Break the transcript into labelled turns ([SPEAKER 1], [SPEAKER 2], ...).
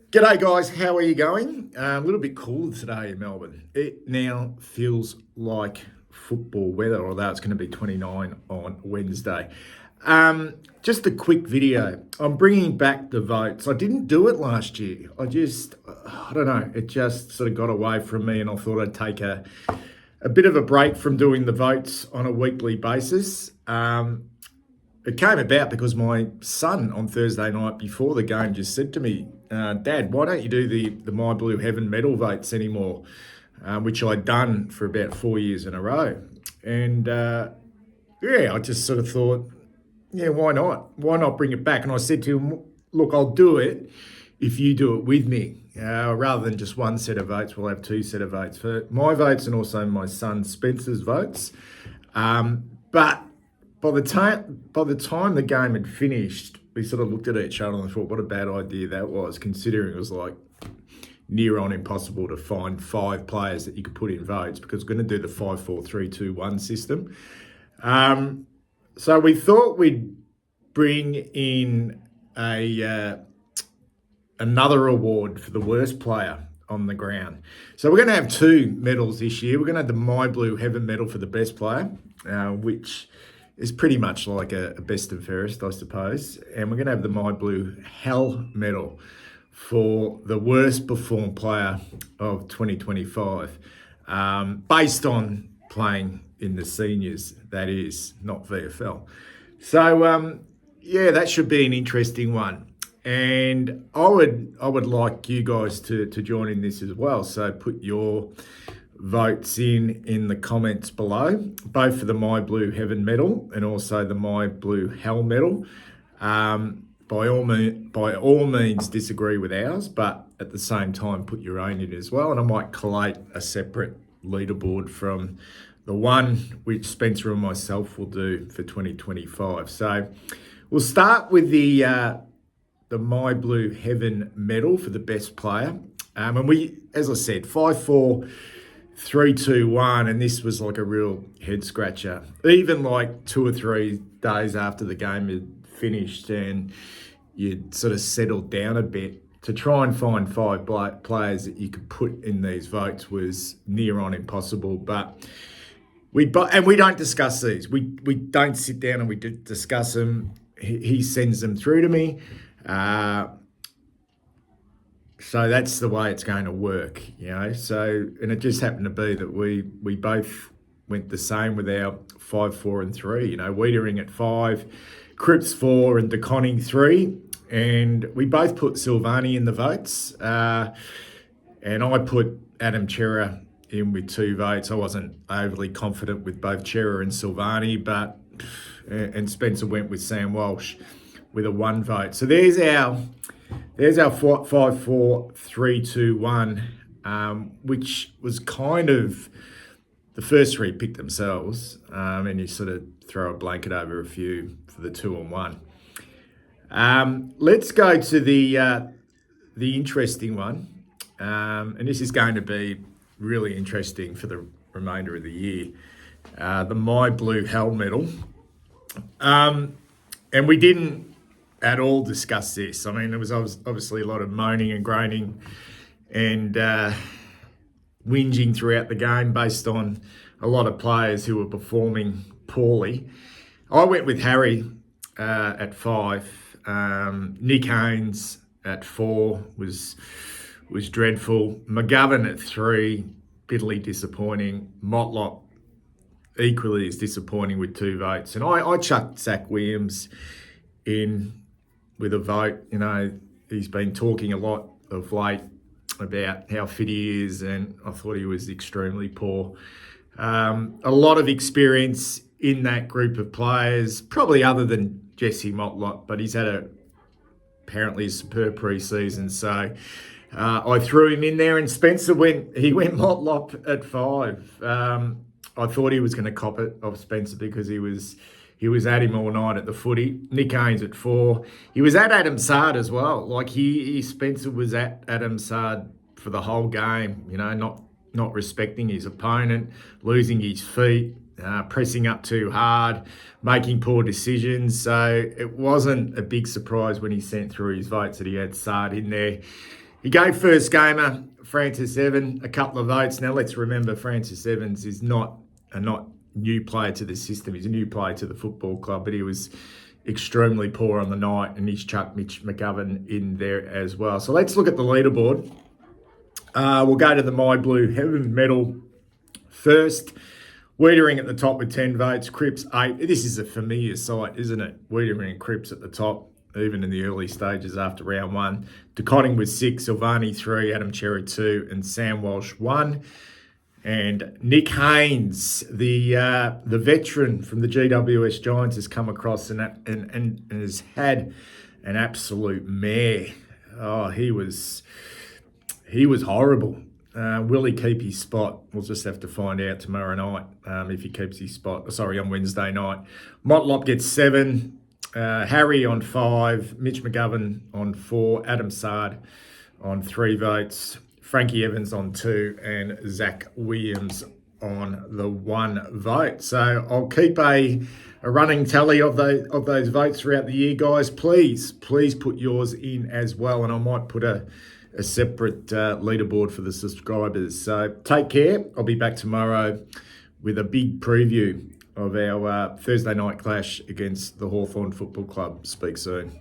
[SPEAKER 1] G'day guys, how are you going? A little bit cooler today in Melbourne. It now feels like football weather, although it's going to be 29 on Wednesday. Just a quick video. I'm bringing back the votes. I didn't do it last year. I don't know, it just sort of got away from me and I thought I'd take a bit of a break from doing the votes on a weekly basis. It came about because my son on Thursday night before the game just said to me, Dad, why don't you do the My Blue Heaven medal votes anymore? Which I'd done for about 4 years in a row. And I just sort of thought, yeah, why not? Why not bring it back? And I said to him, look, I'll do it if you do it with me. Rather than just one set of votes, we'll have two set of votes for my votes and also my son Spencer's votes. But by the time the game had finished, we sort of looked at each other and thought, what a bad idea that was, considering it was like near on impossible to find 5 players that you could put in votes because we're going to do the 5-4-3-2-1 system. So we thought we'd bring in another award for the worst player on the ground. So we're going to have 2 medals this year. We're going to have the My Blue Heaven medal for the best player, which is pretty much like a best and fairest, I suppose. And we're going to have the My Blue Hell medal for the worst performed player of 2025, based on playing in the seniors, that is, not VFL. So, that should be an interesting one. And I would like you guys to join in this as well. So put your votes in the comments below, both for the My Blue Heaven medal and also the My Blue Hell medal. By all means disagree with ours, but at the same time put your own in as well. And I might collate a separate leaderboard from the one which Spencer and myself will do for 2025. So we'll start with the My Blue Heaven medal for the best player. And we, as I said, 5-4-3-2-1, and this was like a real head scratcher. Even like 2 or 3 days after the game had finished and you'd sort of settled down a bit, to try and find 5 players that you could put in these votes was near on impossible. But we don't discuss these. We don't sit down and we discuss them. He sends them through to me. So that's the way it's going to work, you know. So, and it just happened to be that we both went the same with our 5, 4 and 3, you know, Wiedering at 5, Cripps 4 and DeConning 3. And we both put Silvani in the votes. And I put Adam Chera in with 2 votes. I wasn't overly confident with both Chera and Silvani, and Spencer went with Sam Walsh with a 1 vote. So there's our 5-4-3-2-1, which was kind of the first 3 picked themselves, and you sort of throw a blanket over a few for the 2 and 1. Let's go to the interesting one, and this is going to be really interesting for the remainder of the year. The My Blue Hell medal, and we didn't at all discuss this. I mean, there was obviously a lot of moaning and groaning and whinging throughout the game based on a lot of players who were performing poorly. I went with Harry at 5. Nick Haynes at 4 was dreadful. McGovern at 3, bitterly disappointing. Motlop equally as disappointing with 2 votes. And I chucked Zach Williams in with a vote. You know, he's been talking a lot of late about how fit he is, and I thought he was extremely poor. A lot of experience in that group of players, probably other than Jesse Motlop, but he's had apparently a superb pre-season. So I threw him in there, and Spencer went Motlop at 5. I thought he was going to cop it off Spencer because he was at him all night at the footy. Nick Haynes at 4. He was at Adam Sard as well. Like Spencer was at Adam Sard for the whole game, you know, not respecting his opponent, losing his feet, pressing up too hard, making poor decisions. So it wasn't a big surprise when he sent through his votes that he had Sard in there. He gave first gamer Francis Evans a couple of votes. Now let's remember Francis Evans is not a new player to the system. He's a new player to the football club, but he was extremely poor on the night, and he's chucked Mitch McGovern in there as well. So let's look at the leaderboard. We'll go to the My Blue Heaven medal first. Wiedering at the top with 10 votes, Cripps 8. This is a familiar sight, isn't it? Wiedering and Cripps at the top, even in the early stages after round 1. DeCotting with 6, Silvani 3, Adam Cherry 2, and Sam Walsh 1. And Nick Haynes, the veteran from the GWS Giants, has come across and has had an absolute mare. Oh, he was horrible. Will he keep his spot? We'll just have to find out tomorrow night if he keeps his spot. Sorry, on Wednesday night. Motlop gets 7. Harry on 5. Mitch McGovern on 4. Adam Sard on 3 votes. Frankie Evans on 2. And Zach Williams on the 1 vote. So I'll keep a running tally of those votes throughout the year, guys. Please put yours in as well. And I might put a separate leaderboard for the subscribers. So take care. I'll be back tomorrow with a big preview of our Thursday night clash against the Hawthorn Football Club. Speak soon.